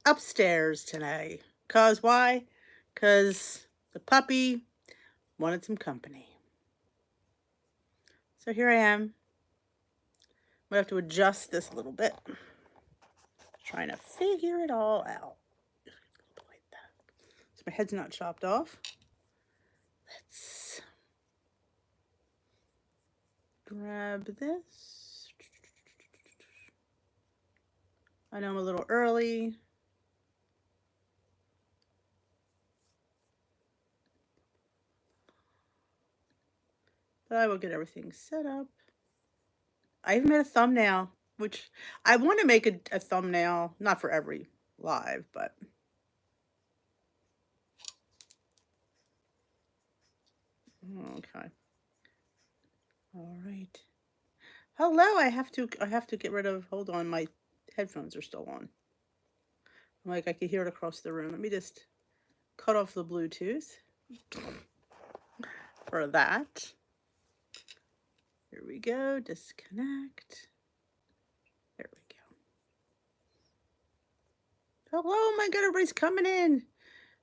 upstairs today. Cause why? Cause the puppy wanted some company. So here I am. We have to adjust this a little bit. Trying to figure it all out. Like that. So my head's not chopped off. Let's grab this. I know I'm a little early. But I will get everything set up. I even made a thumbnail, which I want to make a thumbnail, not for every live, but okay. All right. Hello, I have to get rid of, hold on, my headphones are still on. Like I could hear it across the room. Let me just cut off the Bluetooth for that. Here we go, disconnect. There we go. Hello, my God, everybody's coming in.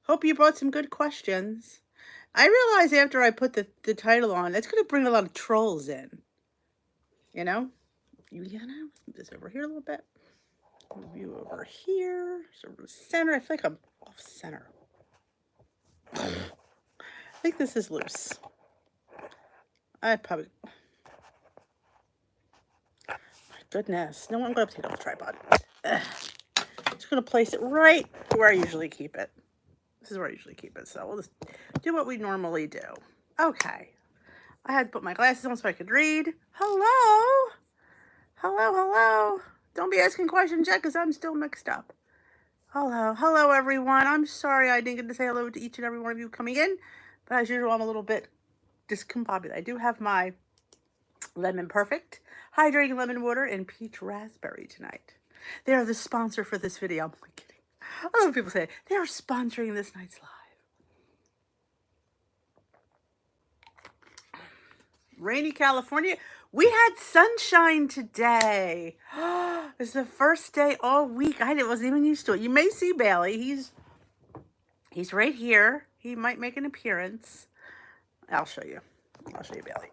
Hope you brought some good questions. I realized after I put the title on, it's going to bring a lot of trolls in. You know? Move this over here a little bit. Move you over here. Sort of center. I feel like I'm off center. I think this is loose. I probably... My goodness. No, I'm going to take it off the tripod. Just going to place it right where I usually keep it. This is where I usually keep it. So we'll just do what we normally do. Okay. I had to put my glasses on so I could read. Hello. Hello, hello. Don't be asking questions yet because I'm still mixed up. Hello. Hello, everyone. I'm sorry I didn't get to say hello to each and every one of you coming in. But as usual, I'm a little bit discombobulated. I do have my Lemon Perfect Hydrating Lemon Water and Peach Raspberry tonight. They are the sponsor for this video. I'm only kidding. I love people say they are sponsoring this night's live. Rainy California. We had sunshine today. It's the first day all week. Wasn't even used to it. You may see Bailey. He's right here. He might make an appearance. I'll show you. I'll show you Bailey.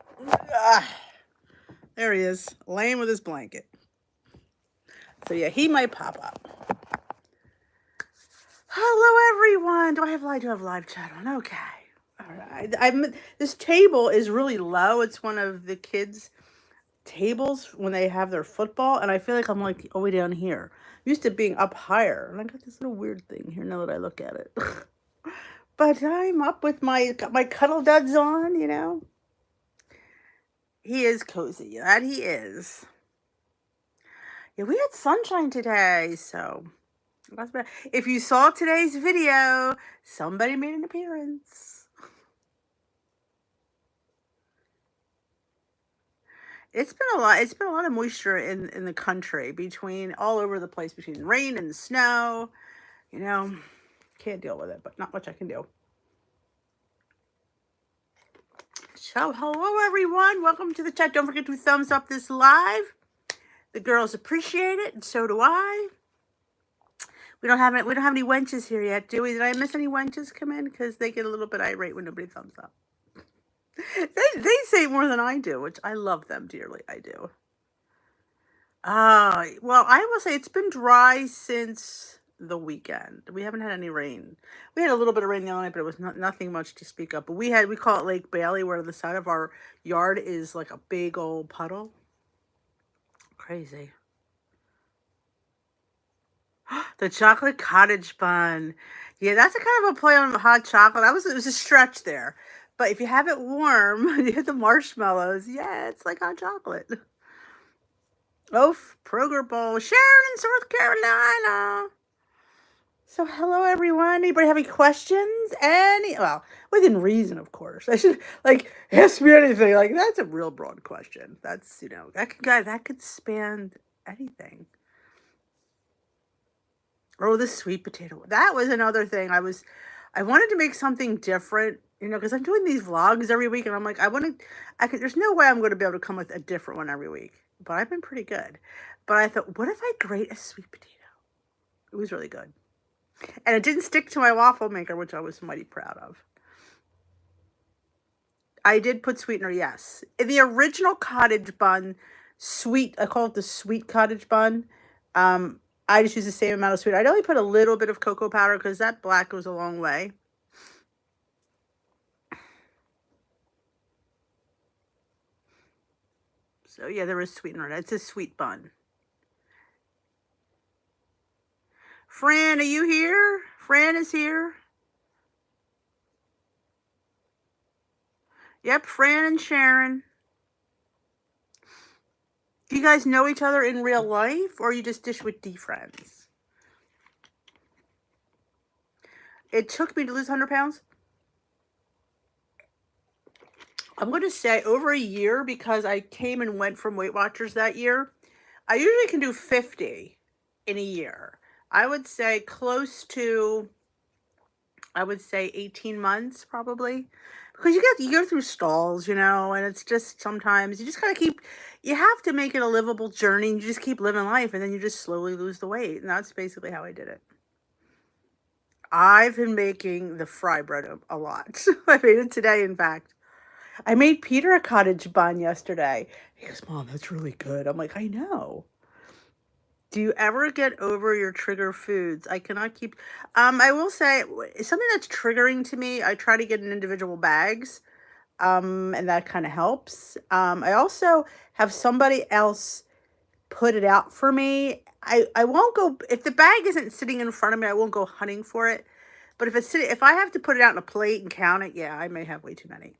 There he is, laying with his blanket. So yeah, he might pop up. Hello, everyone. Do I have live chat on? Okay. All right. This table is really low. It's one of the kids' tables when they have their football, and I feel like I'm like all the way down here. Used to being up higher, and I got this little weird thing here now that I look at it. But I'm up with my cuddle duds on, you know. He is cozy. That he is. Yeah, we had sunshine today, so that's bad. If you saw today's video, somebody made an appearance. It's been a lot of moisture in the country, between all over the place, between rain and snow. You know, can't deal with it, but not much I can do. So, hello everyone. Welcome to the chat. Don't forget to thumbs up this live. The girls appreciate it, and so do I. We don't have any wenches here yet, do we? Did I miss any wenches come in? Because they get a little bit irate when nobody thumbs up. They say more than I do, which I love them dearly. I do. Well, I will say it's been dry since the weekend. We haven't had any rain. We had a little bit of rain the other night, but it was nothing much to speak of. But we call it Lake Bailey, where the side of our yard is like a big old puddle. Crazy. The chocolate cottage bun. Yeah, that's a kind of a play on hot chocolate. It was a stretch there. But if you have it warm, you hit the marshmallows. Yeah, it's like hot chocolate. Oh, Kroger Bowl. Sharon in South Carolina. So hello, everyone. Anybody have any questions? Well, within reason, of course. I should, ask me anything. That's a real broad question. That's, that could span anything. Oh, the sweet potato. That was another thing. I wanted to make something different, because I'm doing these vlogs every week, and I'm like, there's no way I'm going to be able to come with a different one every week. But I've been pretty good. But I thought, what if I grate a sweet potato? It was really good. And it didn't stick to my waffle maker, which I was mighty proud of. I did put sweetener, yes. In the original cottage bun, sweet, I call it the sweet cottage bun. Um, I just use the same amount of sweetener. I'd only put a little bit of cocoa powder because that black goes a long way. So yeah, there is sweetener in it. It's a sweet bun. Fran, are you here? Fran is here. Yep, Fran and Sharon. Do you guys know each other in real life, or you just Dish with D friends? It took me to lose 100 pounds. I'm going to say over a year because I came and went from Weight Watchers that year. I usually can do 50 in a year. I would say close to, 18 months probably. Because you go through stalls, and it's just sometimes you just gotta you have to make it a livable journey. You just keep living life, and then you just slowly lose the weight. And that's basically how I did it. I've been making the fry bread a lot. I made it today, in fact. I made Peter a cottage bun yesterday. He goes, Mom, that's really good. I'm like, I know. Do you ever get over your trigger foods? I cannot keep. I will say something that's triggering to me. I try to get in individual bags, and that kind of helps. I also have somebody else put it out for me. I won't go if the bag isn't sitting in front of me. I won't go hunting for it. But if I have to put it out in a plate and count it, yeah, I may have way too many.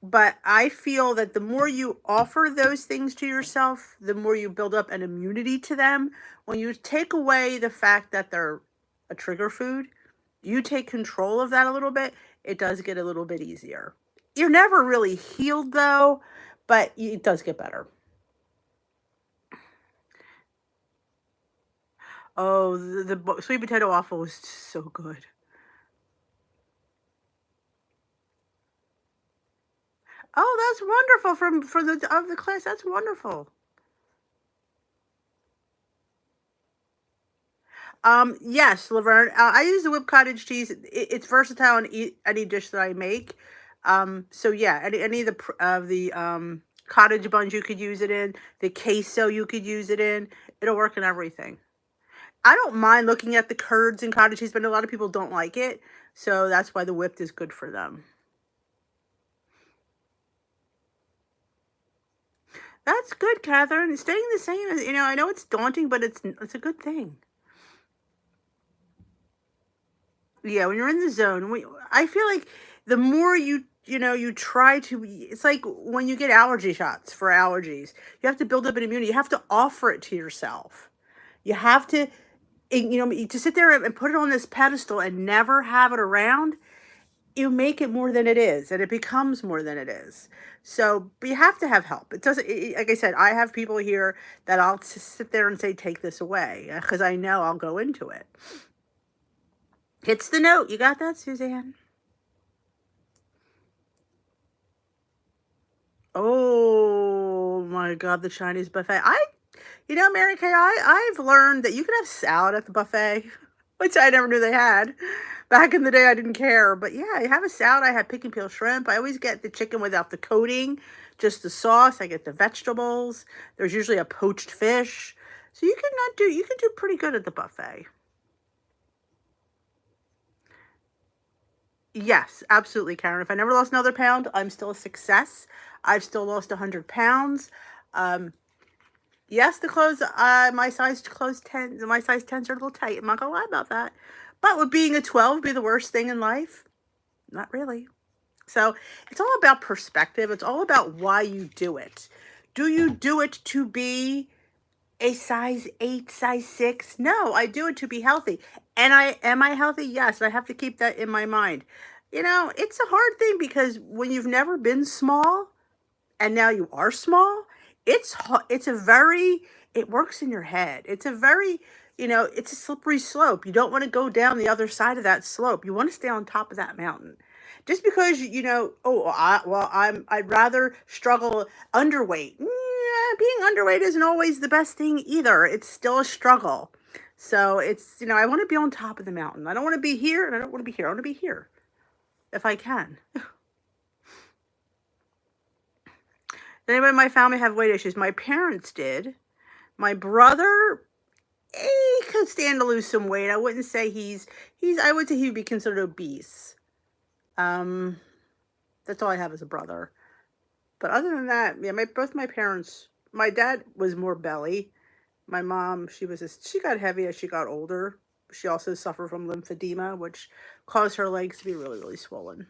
But I feel that the more you offer those things to yourself, the more you build up an immunity to them. When you take away the fact that they're a trigger food, you take control of that a little bit, it does get a little bit easier. You're never really healed though, but it does get better. Oh, the sweet potato waffle was so good. Oh, that's wonderful from the class. That's wonderful. Yes, Laverne. I use the whipped cottage cheese. It's versatile in any dish that I make. So yeah, any of the cottage buns you could use it in. The queso you could use it in. It'll work in everything. I don't mind looking at the curds in cottage cheese, but a lot of people don't like it. So that's why the whipped is good for them. That's good, Catherine. Staying the same is, I know it's daunting, but it's a good thing. Yeah, when you're in the zone, I feel like the more you try to, it's like when you get allergy shots for allergies, you have to build up an immunity. You have to offer it to yourself. You have to, to sit there and put it on this pedestal and never have it around. You make it more than it is, and it becomes more than it is. So, but you have to have help. It doesn't, like I said, I have people here that I'll sit there and say, take this away, because I know I'll go into it. Hits the note. You got that, Suzanne? Oh my God, the Chinese buffet. Mary Kay, I've learned that you can have salad at the buffet, which I never knew they had. Back in the day, I didn't care. But yeah, I have a salad. I have pick and peel shrimp. I always get the chicken without the coating, just the sauce. I get the vegetables. There's usually a poached fish. So you can do pretty good at the buffet. Yes, absolutely, Karen. If I never lost another pound, I'm still a success. I've still lost 100 pounds. Yes, the clothes, my size 10s are a little tight. I'm not gonna lie about that. But would being a 12 be the worst thing in life? Not really. So it's all about perspective. It's all about why you do it. Do you do it to be a size 8, size 6? No, I do it to be healthy. And am I healthy? Yes, I have to keep that in my mind. It's a hard thing because when you've never been small and now you are small, it works in your head. It's a very, it's a slippery slope. You don't want to go down the other side of that slope. You want to stay on top of that mountain. Just because I'd rather struggle underweight. Being underweight isn't always the best thing either. It's still a struggle. So it's, I want to be on top of the mountain. I don't want to be here and I don't want to be here. I want to be here if I can. Did anybody in my family have weight issues? My parents did. My brother, he could stand to lose some weight. I wouldn't say I would say he would be considered obese. That's all I have as a brother. But other than that, yeah, both my parents, my dad was more belly. My mom, she got heavy as she got older. She also suffered from lymphedema, which caused her legs to be really, really swollen.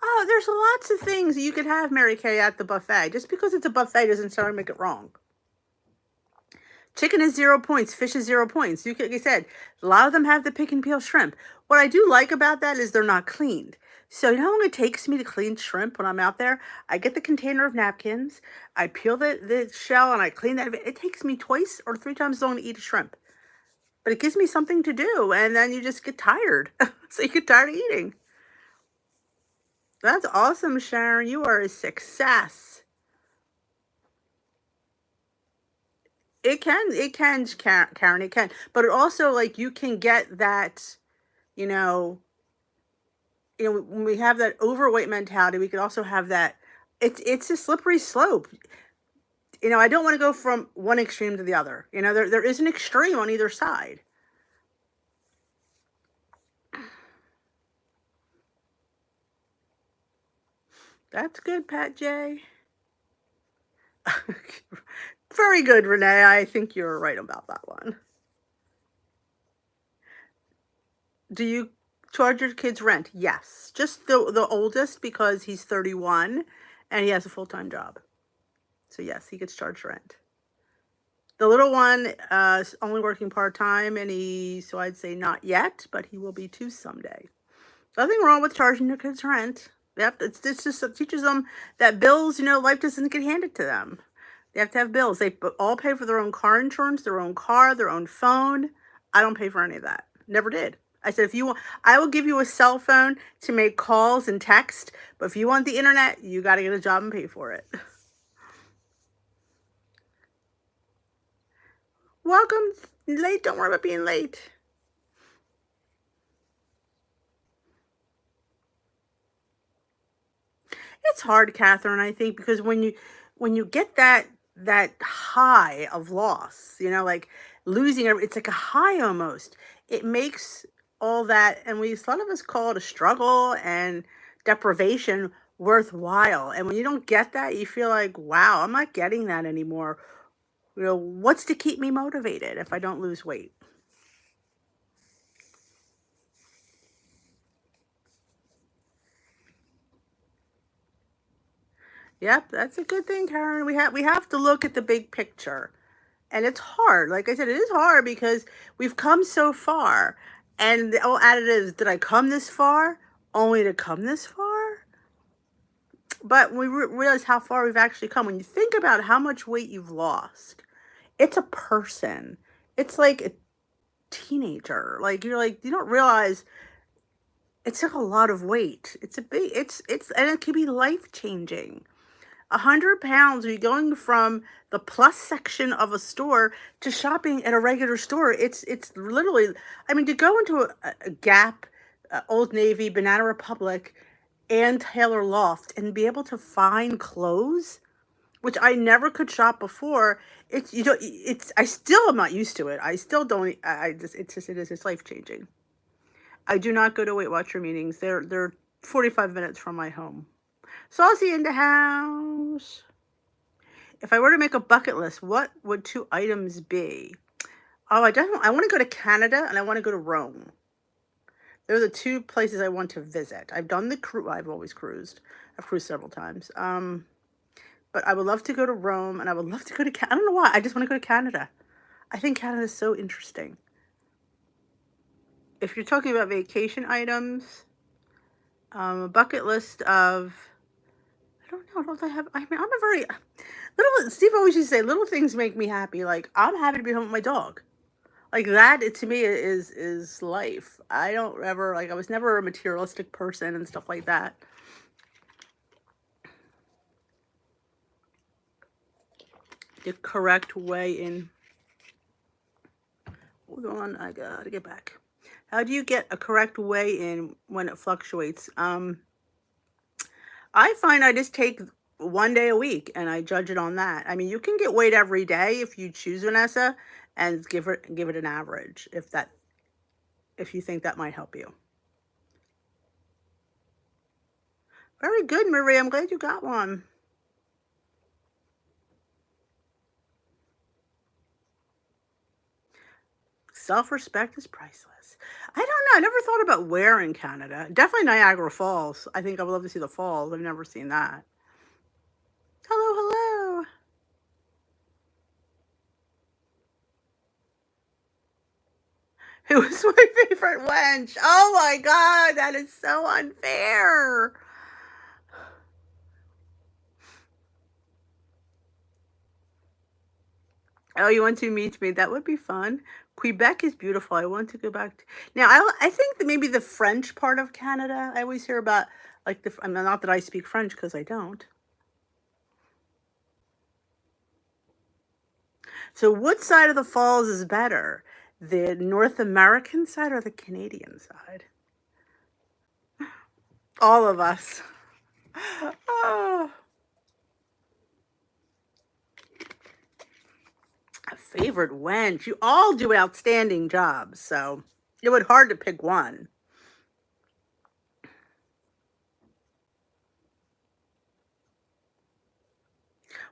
Oh, there's lots of things you could have, Mary Kay, at the buffet. Just because it's a buffet doesn't necessarily make it wrong. Chicken is 0 points. Fish is 0 points. Like I said, a lot of them have the pick and peel shrimp. What I do like about that is they're not cleaned. So you know how long it takes me to clean shrimp when I'm out there? I get the container of napkins, I peel the shell, and I clean that. It takes me 2 or 3 times as long to eat a shrimp. But it gives me something to do, and then you just get tired. So you get tired of eating. That's awesome, Sharon. You are a success. It can, Karen, it can. But it also, like, you can get that, when we have that overweight mentality, we could also have that. It's a slippery slope. I don't want to go from one extreme to the other. There is an extreme on either side. That's good, Pat J. Very good, Renee. I think you're right about that one. Do you charge your kids rent? Yes. Just the oldest, because he's 31 and he has a full-time job. So yes, he gets charged rent. The little one is only working part-time, so I'd say not yet, but he will be too someday. Nothing wrong with charging your kids rent. It just teaches them that bills, life doesn't get handed to them. They have to have bills. They all pay for their own car insurance, their own car, their own phone. I don't pay for any of that. Never did. I said, if you want, I will give you a cell phone to make calls and text, but if you want the internet, you got to get a job and pay for it. Welcome. Late. Don't worry about being late. It's hard, Catherine, I think, because when you get that high of loss, like losing, it's like a high almost. It makes all that, and a lot of us call it a struggle and deprivation, worthwhile. And when you don't get that, you feel like, wow, I'm not getting that anymore. What's to keep me motivated if I don't lose weight? Yep, that's a good thing, Karen. We have to look at the big picture. And it's hard. Like I said, it is hard because we've come so far. And the old adage is, did I come this far only to come this far? But we realize how far we've actually come. When you think about how much weight you've lost, it's a person. It's like a teenager. Like, you don't realize it's like a lot of weight. And it can be life-changing. 100 pounds, are you going from the plus section of a store to shopping at a regular store? It's literally, to go into a Gap, Old Navy, Banana Republic, and Taylor Loft and be able to find clothes, which I never could shop before. I still am not used to it. I still don't, it's life-changing. I do not go to Weight Watcher meetings. They're 45 minutes from my home. Saucy in the house. If I were to make a bucket list, what would 2 items be? Oh, I want to go to Canada and I want to go to Rome. They're the 2 places I want to visit. I've done the cruise. I've always cruised. I've cruised several times. But I would love to go to Rome and I would love to go to Canada. I don't know why. I just want to go to Canada. I think Canada is so interesting. If you're talking about vacation items, a bucket list of, I don't know. I'm a very little. Steve always used to say, little things make me happy. Like, I'm happy to be home with my dog. Like that, to me is life. I don't ever, I was never a materialistic person and stuff like that. the correct way in. Hold on, I gotta get back. How do you get a correct weigh in when it fluctuates? I find I just take one day a week and I judge it on that. I mean, you can get weighed every day if you choose Vanessa and give it an average if you think that might help you. Very good, Marie. I'm glad you got one. Self-respect is priceless. I don't know. I never thought about where in Canada. Definitely Niagara Falls. I think I would love to see the falls. I've never seen that. Hello, hello. Who was my favorite wench? Oh my God, that is so unfair. Oh, you want to meet me? That would be fun. Quebec is beautiful. I want to go back to now. I think that maybe the French part of Canada. I always hear about like I mean, not that I speak French because I don't. So, what side of the falls is better, the North American side or the Canadian side? All of us. Oh, a favorite wench. You all do outstanding jobs, so it would hard to pick one.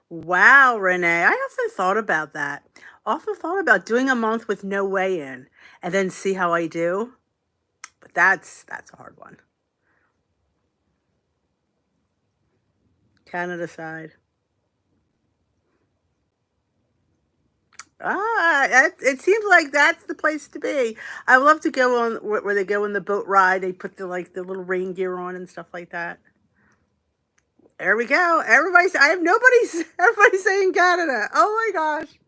Wow, Renee. I often thought about that. Often thought about doing a month with no weigh-in and then see how I do. But that's a hard one. Canada side. It seems like that's the place to be. I love to go on where they go on the boat ride. They put the little rain gear on and stuff like that. There we go. I have nobody's. Everybody's saying Canada. Oh my gosh,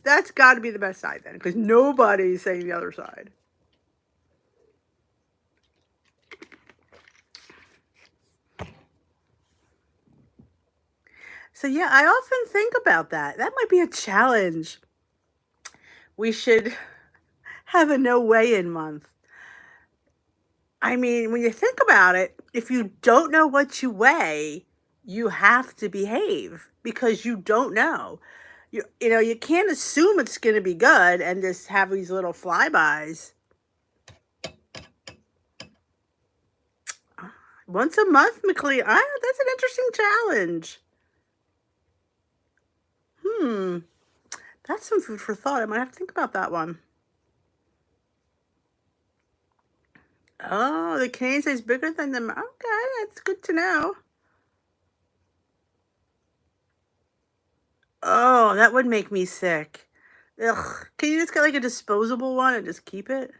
that's got to be the best side then, because nobody's saying the other side. So yeah, I often think about that. That might be a challenge. We should have a no weigh-in month. I mean, when you think about it, if you don't know what you weigh, you have to behave because you don't know. You can't assume it's going to be good and just have these little flybys. Once a month, McLean. That's an interesting challenge. Hmm. That's some food for thought. I might have to think about that one. Oh, the Canadian size bigger than the. Okay, that's good to know. Oh, that would make me sick. Ugh. Can you just get like a disposable one and just keep it?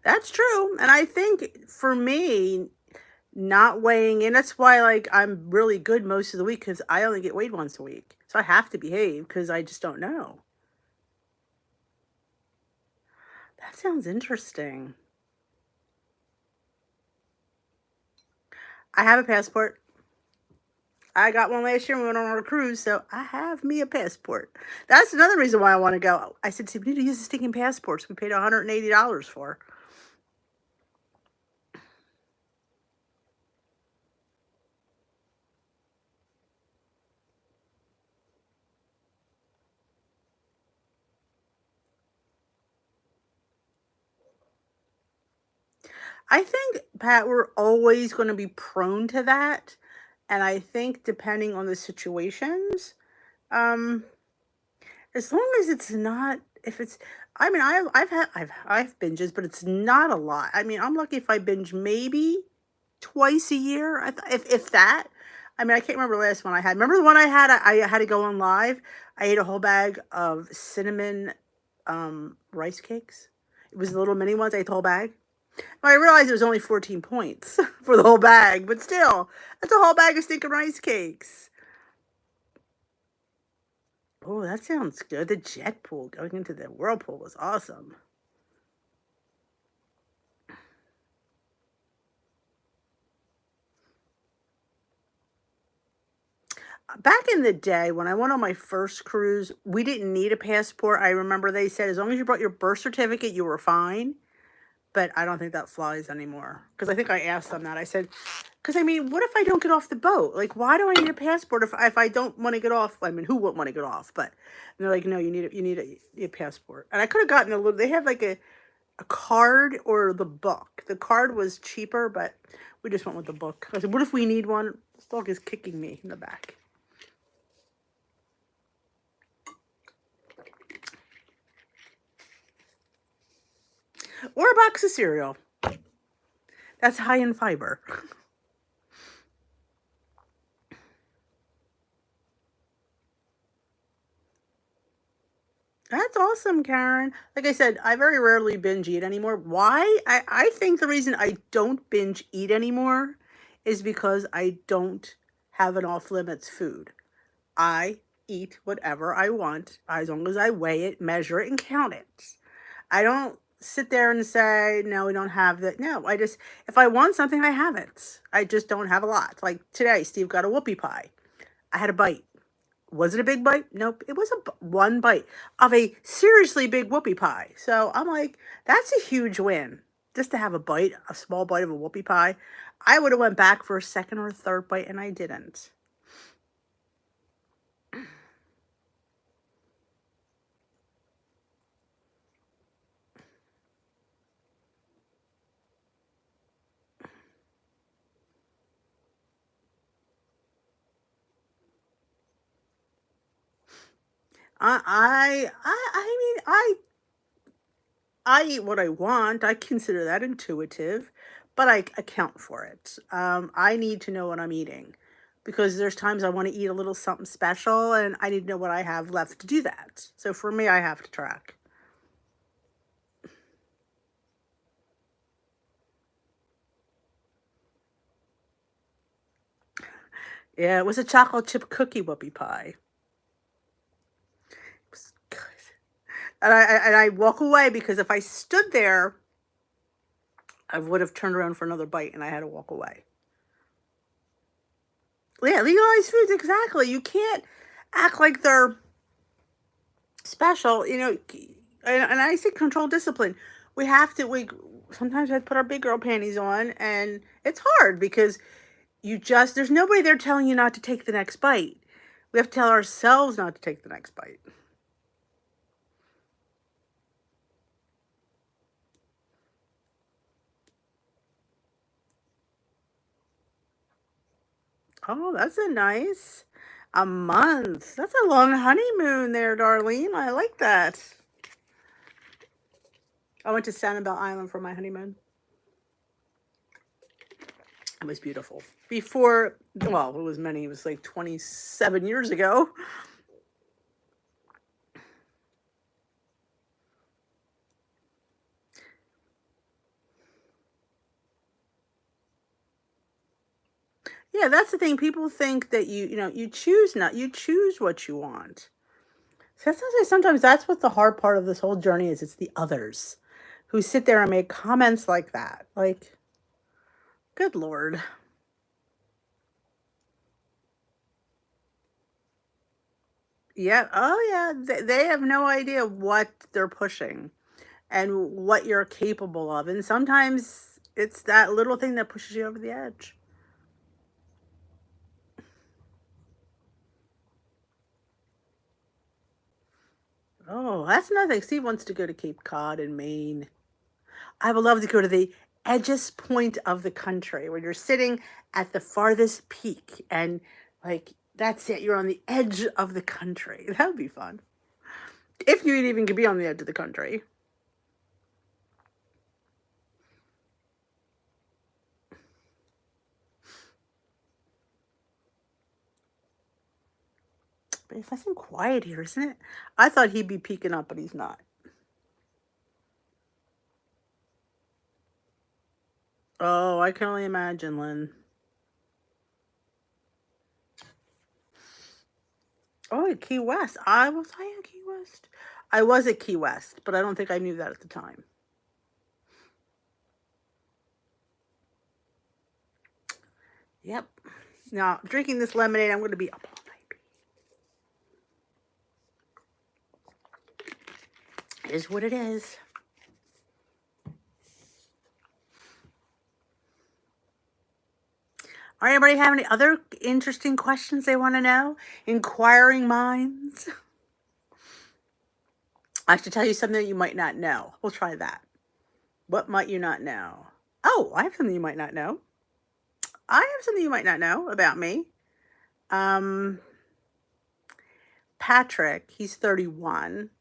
That's true. And I think for me, not weighing in, that's why like I'm really good most of the week because I only get weighed once a week. So I have to behave because I just don't know. That sounds interesting. I have a passport. I got one last year when we went on our cruise, so I have me a passport. That's another reason why I want to go. I said, "See, we need to use the stinking passports we paid $180 for." I think, Pat, we're always going to be prone to that. And I think depending on the situations, um, as long as it's not, if it's, I mean, I've binges, but it's not a lot. I mean, I'm lucky if I binge maybe twice a year, if that. I mean, I can't remember the last one I had. Remember the one I had? I had to go on live. I ate a whole bag of cinnamon rice cakes. It was the little mini ones. I ate the whole bag. Well, I realized it was only 14 points for the whole bag, but still, that's a whole bag of stinking rice cakes. Oh, that sounds good. The jet pool going into the whirlpool was awesome. back in the day when I went on my first cruise, we didn't need a passport. I remember they said as long as you brought your birth certificate, you were fine. But I don't think that flies anymore. Because I think I asked them that. I said, because I mean, what if I don't get off the boat? Like, why do I need a passport if I don't want to get off? I mean, who wouldn't want to get off? But and they're like, no, you need a passport. And I could have gotten a little. They have like a card or the book. The card was cheaper, but we just went with the book. I said, what if we need one? This dog is kicking me in the back. Or a box of cereal. That's high in fiber. That's awesome, Karen. Like I said, I very rarely binge eat anymore. Why? I think the reason I don't binge eat anymore is because I don't have an off-limits food. I eat whatever I want as long as I weigh it, measure it, and count it. I don't sit there and say, no, we don't have that. No, I just, if I want something, I have it. I just don't have a lot. Like today, Steve got a whoopie pie. I had a bite. Was it a big bite? Nope. It was one bite of a seriously big whoopie pie. So I'm like, that's a huge win. Just to have a bite, a small bite of a whoopie pie. I would have went back for a second or a third bite, and I didn't. I eat what I want. I consider that intuitive, but I account for it. I need to know what I'm eating because there's times I want to eat a little something special and I need to know what I have left to do that. So for me, I have to track. Yeah, it was a chocolate chip cookie whoopie pie. It was good. And I walk away because if I stood there, I would have turned around for another bite and I had to walk away. Yeah, legalized foods, exactly. You can't act like they're special, and I say control discipline. We sometimes we have to put our big girl panties on, and it's hard because there's nobody there telling you not to take the next bite. We have to tell ourselves not to take the next bite. Oh, that's a month. That's a long honeymoon there, Darlene. I like that. I went to Sanibel Island for my honeymoon. It was beautiful. Before, well, it was like 27 years ago. Yeah, that's the thing. People think that you choose what you want. So sometimes that's what the hard part of this whole journey is. It's the others who sit there and make comments like that. Like, good Lord. Yeah. Oh, yeah. They have no idea what they're pushing and what you're capable of. And sometimes it's that little thing that pushes you over the edge. Oh, that's another thing. Steve wants to go to Cape Cod in Maine. I would love to go to the edgest point of the country where you're sitting at the farthest peak and like that's it. You're on the edge of the country. That would be fun. If you even could be on the edge of the country. But it's nice and quiet here, isn't it? I thought he'd be peeking up, but he's not. Oh, I can only imagine, Lynn. Oh, at Key West. I at Key West? I was at Key West, but I don't think I knew that at the time. Yep. Now, drinking this lemonade, I'm going to be up all night. is what it is. All right, anybody have any other interesting questions they want to know? Inquiring minds? I should tell you something that you might not know. We'll try that. What might you not know? Oh, I have something you might not know. I have something you might not know about me. Patrick, he's 31.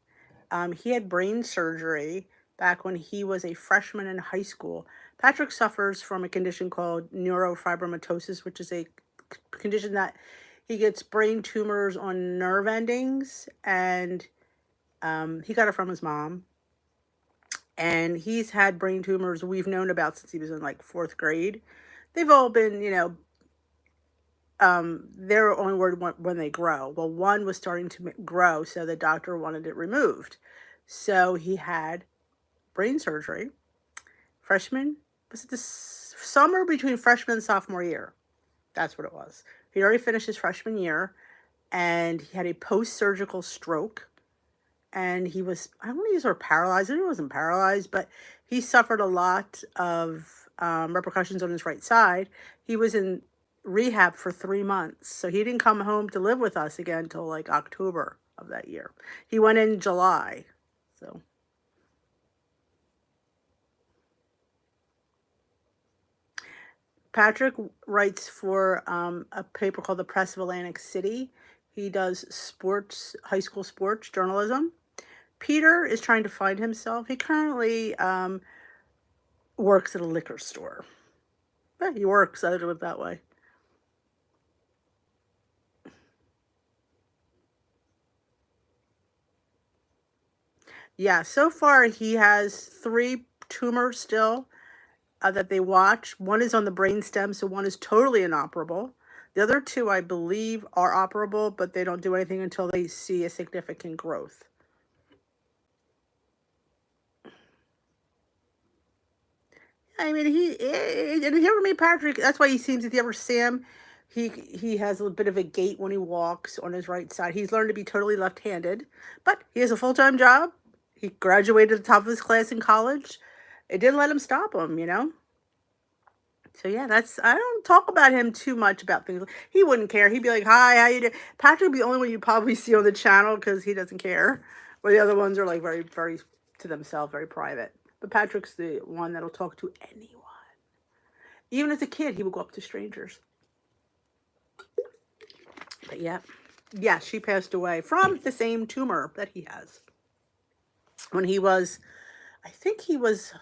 He had brain surgery back when he was a freshman in high school. Patrick suffers from a condition called neurofibromatosis, which is a condition that he gets brain tumors on nerve endings, and he got it from his mom. And he's had brain tumors we've known about since he was in like 4th grade. They've all been, they're only worried when they grow. Well, one was starting to grow, so the doctor wanted it removed. So he had brain surgery. Freshman, was it the summer between freshman and sophomore year? That's what it was. He already finished his freshman year, and he had a post-surgical stroke. And he was, I don't want to use the word paralyzed. He wasn't paralyzed, but he suffered a lot of repercussions on his right side. He was in rehab for 3 months. So he didn't come home to live with us again until like October of that year. He went in July. So Patrick writes for a paper called The Press of Atlantic City. He does sports, high school sports journalism. Peter is trying to find himself. He currently works at a liquor store. Yeah, he works, I do it that way. Yeah, so far he has 3 tumors still that they watch. One is on the brainstem, so one is totally inoperable. The other 2, I believe, are operable, but they don't do anything until they see a significant growth. I mean, and if you ever meet Patrick, that's why he seems, if you ever see him, he has a bit of a gait when he walks on his right side. He's learned to be totally left-handed, but he has a full-time job. He graduated at the top of his class in college. It didn't let him stop him. So yeah, I don't talk about him too much about things. He wouldn't care. He'd be like, "Hi, how you doing?" Patrick would be the only one you probably see on the channel because he doesn't care. Where the other ones are like very, very to themselves, very private. But Patrick's the one that'll talk to anyone. Even as a kid, he would go up to strangers. But yeah, she passed away from the same tumor that he has. When he was, I think he was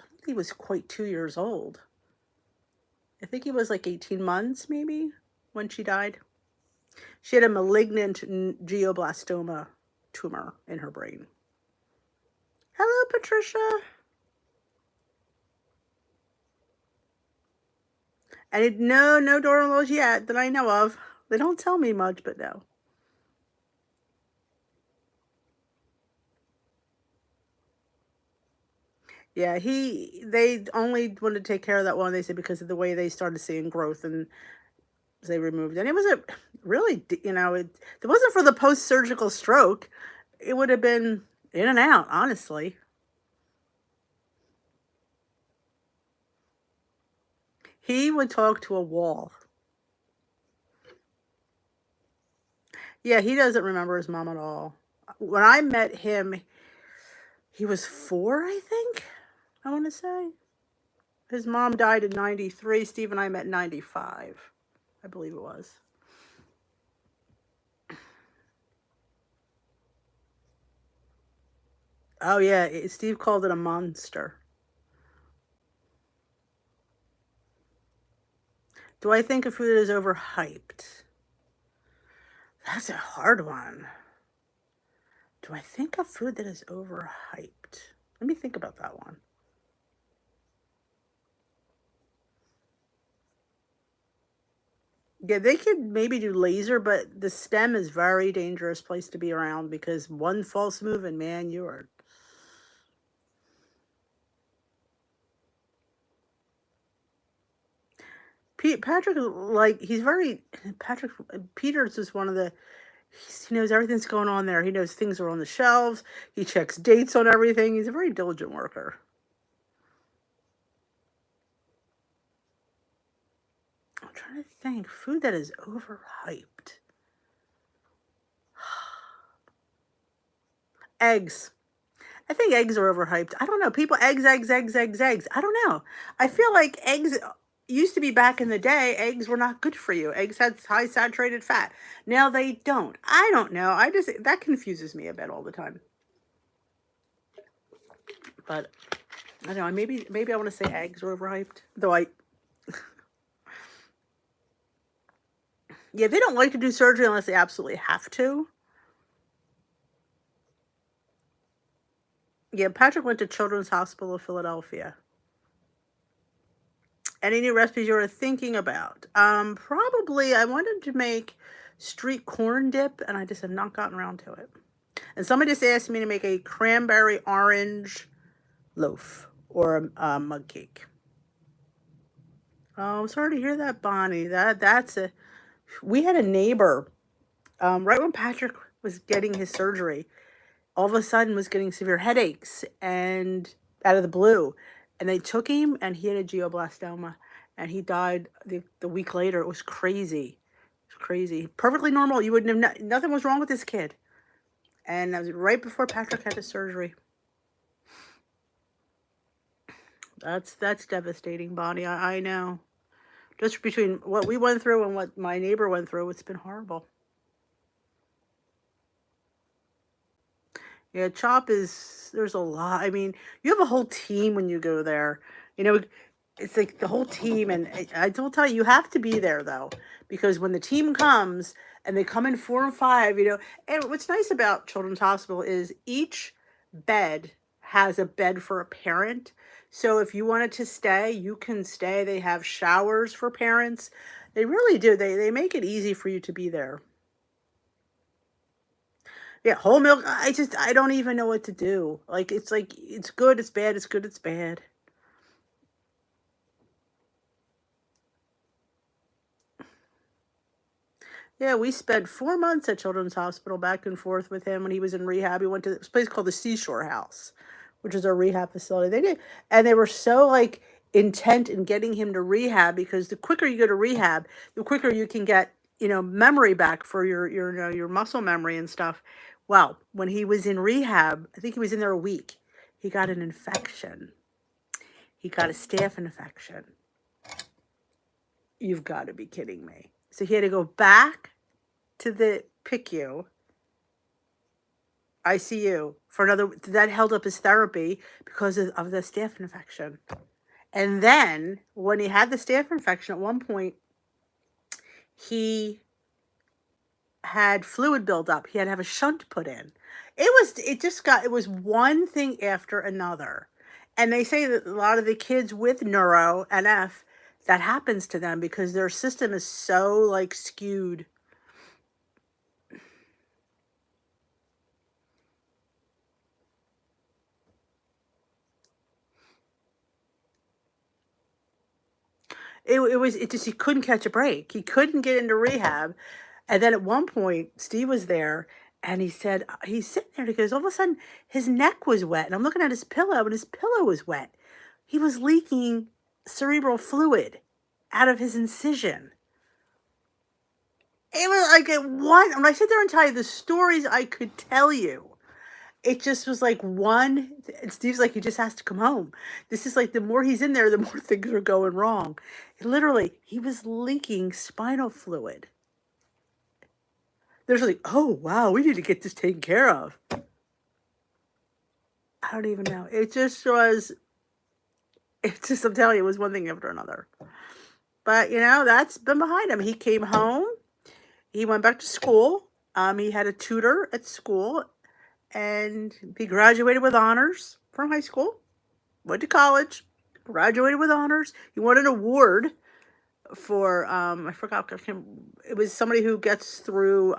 quite 2 years old. I think he was like 18 months maybe when she died. She had a malignant glioblastoma tumor in her brain. Hello, Patricia. And no door-in-laws yet that I know of. They don't tell me much, but no. Yeah, they only wanted to take care of that one, they said, because of the way they started seeing growth, and they removed it. And it was a really, if it wasn't for the post-surgical stroke, it would have been in and out, honestly. He would talk to a wall. Yeah, he doesn't remember his mom at all. When I met him, he was 4, I think, I want to say. His mom died in 93. Steve and I met in 95, I believe it was. Oh, yeah, Steve called it a monster. Do I think a food is overhyped? That's a hard one. Do I think a food that is overhyped? Let me think about that one. Yeah, they could maybe do laser, but the stem is very dangerous place to be around because one false move and man, you are. Patrick, like, he's very, Patrick, Peters is one of the, He knows everything's going on there. He knows things are on the shelves. He checks dates on everything. He's a very diligent worker. I'm trying to think. Food that is overhyped. Eggs. I think eggs are overhyped. I don't know. People, eggs. I don't know. I feel like eggs used to be back in the day, eggs were not good for you. Eggs had high saturated fat. Now they don't. I don't know. That confuses me a bit all the time. But I don't know. Maybe I want to say eggs are overhyped. Though yeah, they don't like to do surgery unless they absolutely have to. Yeah, Patrick went to Children's Hospital of Philadelphia. Any new recipes you were thinking about? Probably I wanted to make street corn dip, and I just have not gotten around to it. And somebody just asked me to make a cranberry orange loaf or a mug cake. Oh, I'm sorry to hear that, Bonnie. We had a neighbor, right when Patrick was getting his surgery, all of a sudden was getting severe headaches and out of the blue. And they took him and he had a glioblastoma and he died the week later. It was crazy. It was crazy. Perfectly normal. You wouldn't have, nothing was wrong with this kid. And that was right before Patrick had his surgery. That's devastating, Bonnie. I know. Just between what we went through and what my neighbor went through, it's been horrible. Yeah, there's a lot. I mean, you have a whole team when you go there. It's like the whole team. And I will tell you, you have to be there, though. Because when the team comes, and they come in 4 and 5, And what's nice about Children's Hospital is each bed has a bed for a parent. So if you wanted to stay, you can stay. They have showers for parents. They really do. They make it easy for you to be there. Yeah, whole milk. I don't even know what to do. It's good, it's bad, it's good, it's bad. Yeah, we spent 4 months at Children's Hospital back and forth with him when he was in rehab. He went to this place called the Seashore House, which is a rehab facility. And they were so intent in getting him to rehab because the quicker you go to rehab, the quicker you can get memory back for your muscle memory and stuff. Well, when he was in rehab, I think he was in there a week. He got an infection. He got a staph infection. You've got to be kidding me. So he had to go back to the PICU, ICU, that held up his therapy because of the staph infection. And then when he had the staph infection, at one point, he had fluid build up. He had to have a shunt put in. It was one thing after another. And they say that a lot of the kids with neuro NF, that happens to them because their system is so skewed. He couldn't catch a break. He couldn't get into rehab. And then at one point, Steve was there and he said, he's sitting there because all of a sudden his neck was wet. And I'm looking at his pillow and his pillow was wet. He was leaking cerebral fluid out of his incision. It was when I sit there and tell you the stories I could tell you, it just was one. And Steve's he just has to come home. This is the more he's in there, the more things are going wrong. Literally, he was leaking spinal fluid. There's oh, wow, we need to get this taken care of. I don't even know. I'm telling you, it was one thing after another. But, that's been behind him. He came home. He went back to school. He had a tutor at school. And he graduated with honors from high school. Went to college. Graduated with honors. He won an award for, I forgot. It was somebody who gets through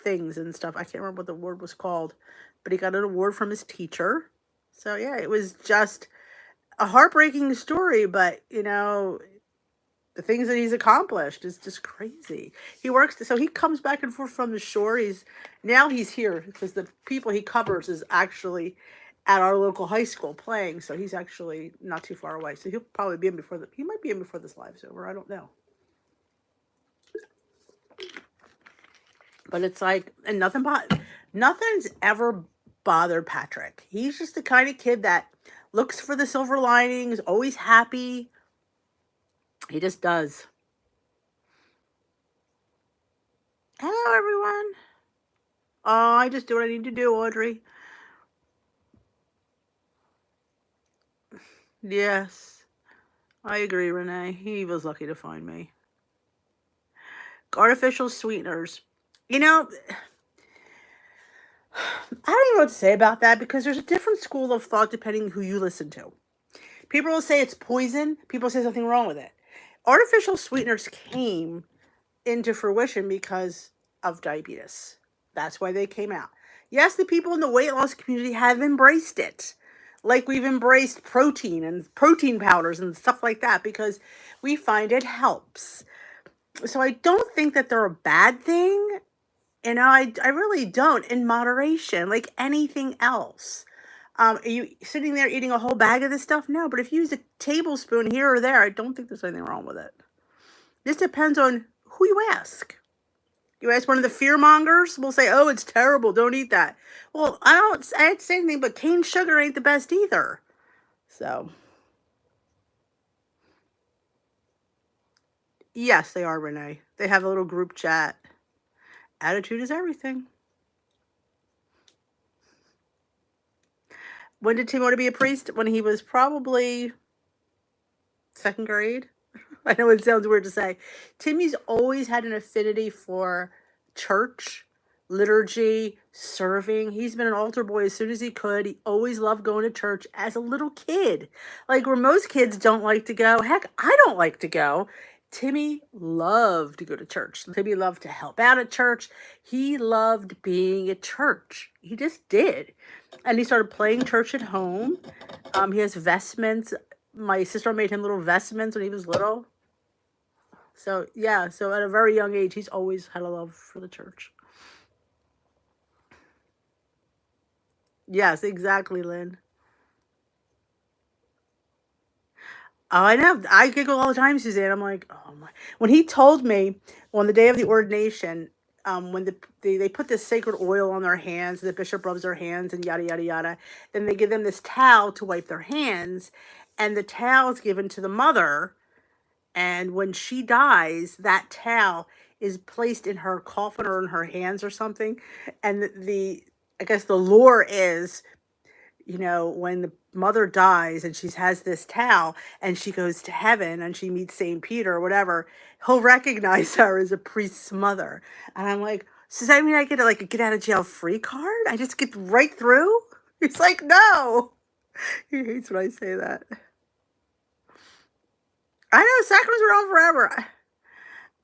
things and stuff. I can't remember what the award was called. But he got an award from his teacher. So, yeah, it was just a heartbreaking story. But, The things that he's accomplished is just crazy. He works, so he comes back and forth from the shore. He's here because the people he covers is actually at our local high school playing. So he's actually not too far away. So he'll probably be in he might be in before this live's over. I don't know. But it's like, and nothing's ever bothered Patrick. He's just the kind of kid that looks for the silver linings, always happy. He just does. Hello, everyone. Oh, I just do what I need to do, Audrey. Yes, I agree, Renee. He was lucky to find me. Artificial sweeteners. You know, I don't even know what to say about that because there's a different school of thought depending who you listen to. People will say it's poison. People say something wrong with it. Artificial sweeteners came into fruition because of diabetes. That's why they came out. Yes, the people in the weight loss community have embraced it. Like we've embraced protein and protein powders and stuff like that because we find it helps. So I don't think that they're a bad thing. You know, I really don't, in moderation, like anything else. Are you sitting there eating a whole bag of this stuff? No, but if you use a tablespoon here or there, I don't think there's anything wrong with it. This depends on who you ask. You ask one of the fear mongers, we'll say, oh, it's terrible, don't eat that. Well, I'd say anything, but cane sugar ain't the best either. So, yes, they are, Renee. They have a little group chat. Attitude is everything. When did Tim want to be a priest? When he was probably second grade. I know it sounds weird to say. Timmy's always had an affinity for church, liturgy, serving. He's been an altar boy as soon as he could. He always loved going to church as a little kid. Like where most kids don't like to go. Heck, I don't like to go. Timmy loved to go to church. Timmy loved to help out at church. He loved being at church. He just did. And he started playing church at home. He has vestments. My sister made him little vestments when he was little. So, yeah. So at a very young age, he's always had a love for the church. Yes, exactly, Lynn. Oh, I know. I giggle all the time, Suzanne. I'm like, oh my. When he told me on the day of the ordination, when they put this sacred oil on their hands, the bishop rubs their hands and yada, yada, yada. Then they give them this towel to wipe their hands. And the towel is given to the mother. And when she dies, that towel is placed in her coffin or in her hands or something. And I guess the lore is, you know, when the mother dies and she has this towel and she goes to heaven and she meets St. Peter or whatever, he'll recognize her as a priest's mother. And I'm like, so does that mean I get like a get out of jail free card? I just get right through? He's like, no. He hates when I say that. I know, sacraments are on forever.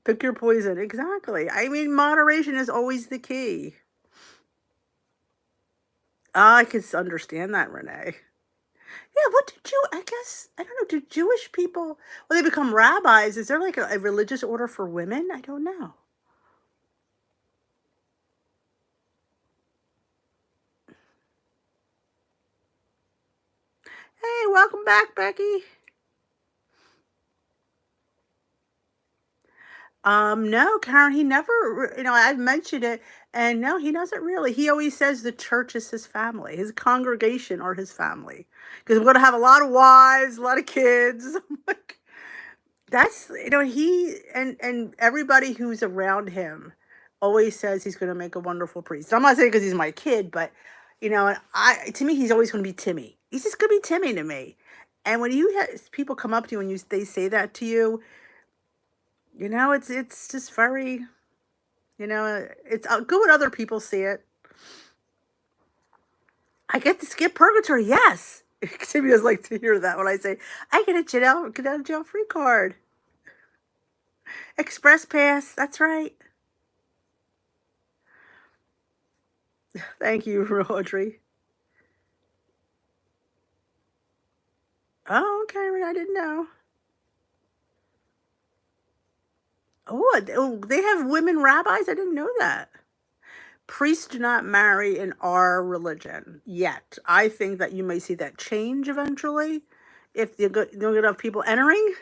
Pick your poison. Exactly. I mean, moderation is always the key. I can understand that, Renee. Yeah, what did I guess, I don't know, do Jewish people, when they become rabbis, is there like a religious order for women? I don't know. Hey, welcome back, Becky. No, Karen, he never, I've mentioned it, and no, he doesn't really. He always says the church is his family, his congregation or his family. Because we're going to have a lot of wives, a lot of kids. I'm like, that's, he and everybody who's around him always says he's going to make a wonderful priest. I'm not saying because he's my kid, but, to me, he's always going to be Timmy. He's just going to be Timmy to me. And when you have people come up to you and they say that to you, it's just very, it's good when other people see it. I get to skip purgatory, yes. Timmy does like to hear that when I say, I get a get out of jail free card. Express pass, that's right. Thank you, Audrey. Oh, okay, I didn't know. Oh, they have women rabbis? I didn't know that. Priests do not marry in our religion yet. I think that you may see that change eventually if you don't get enough people entering.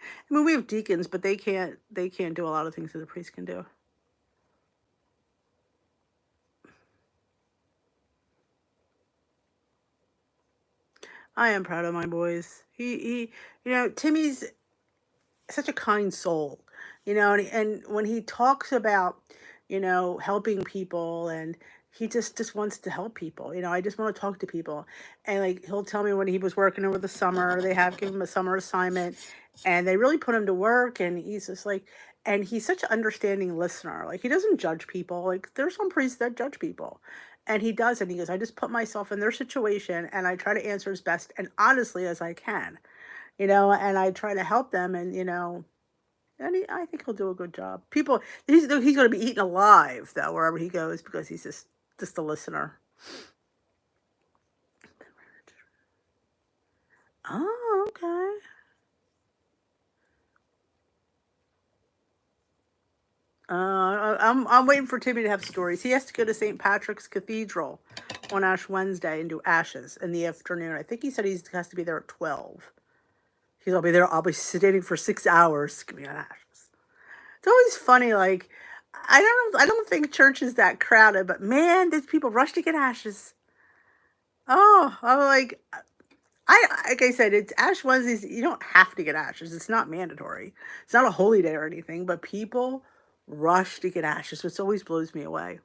I mean, we have deacons, but they can't do a lot of things that the priest can do. I am proud of my boys. Timmy's such a kind soul, and when he talks about, helping people, and he just wants to help people. I just want to talk to people. And like he'll tell me when he was working over the summer, they have given him a summer assignment and they really put him to work, and he's just like, and he's such an understanding listener. Like he doesn't judge people. Like there's some priests that judge people. And he does, and he goes, I just put myself in their situation and I try to answer as best and honestly as I can, and I try to help them, and I think he'll do a good job. He's going to be eaten alive though wherever he goes because he's just a listener. Oh, okay. I'm waiting for Timmy to have stories. He has to go to St. Patrick's Cathedral on Ash Wednesday and do ashes in the afternoon. I think he said he has to be there at 12. I'll be there. I'll be sitting for 6 hours. Give me an ashes. It's always funny. Like I don't think church is that crowded, but man, these people rush to get ashes. Oh, I'm like, like I said, it's Ash Wednesdays. You don't have to get ashes. It's not mandatory. It's not a holy day or anything, but people rush to get ashes, which always blows me away.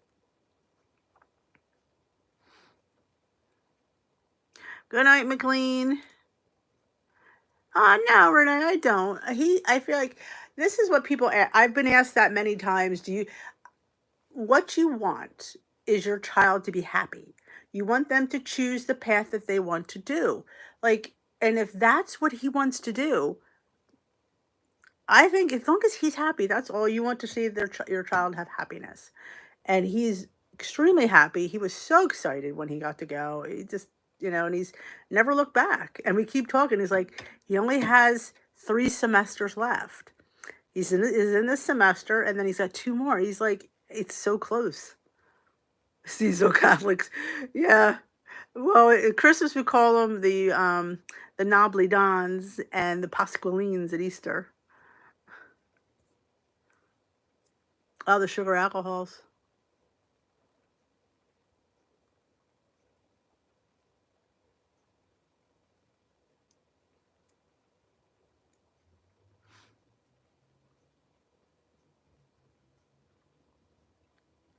Good night, McLean. No, Renee, I don't. I feel like this is what people. I've been asked that many times. What you want is your child to be happy. You want them to choose the path that they want to do. Like, and if that's what he wants to do, I think as long as he's happy, that's all you want to see your child have happiness. And he's extremely happy. He was so excited when he got to go. He just, and he's never looked back. And we keep talking. He's like, he only has 3 semesters left. He's in this semester, and then he's got 2 more. He's like, it's so close. Seasonal Catholics, yeah. Well, at Christmas we call them the Nobly Dons and the Pasqualines at Easter. Oh, the sugar alcohols.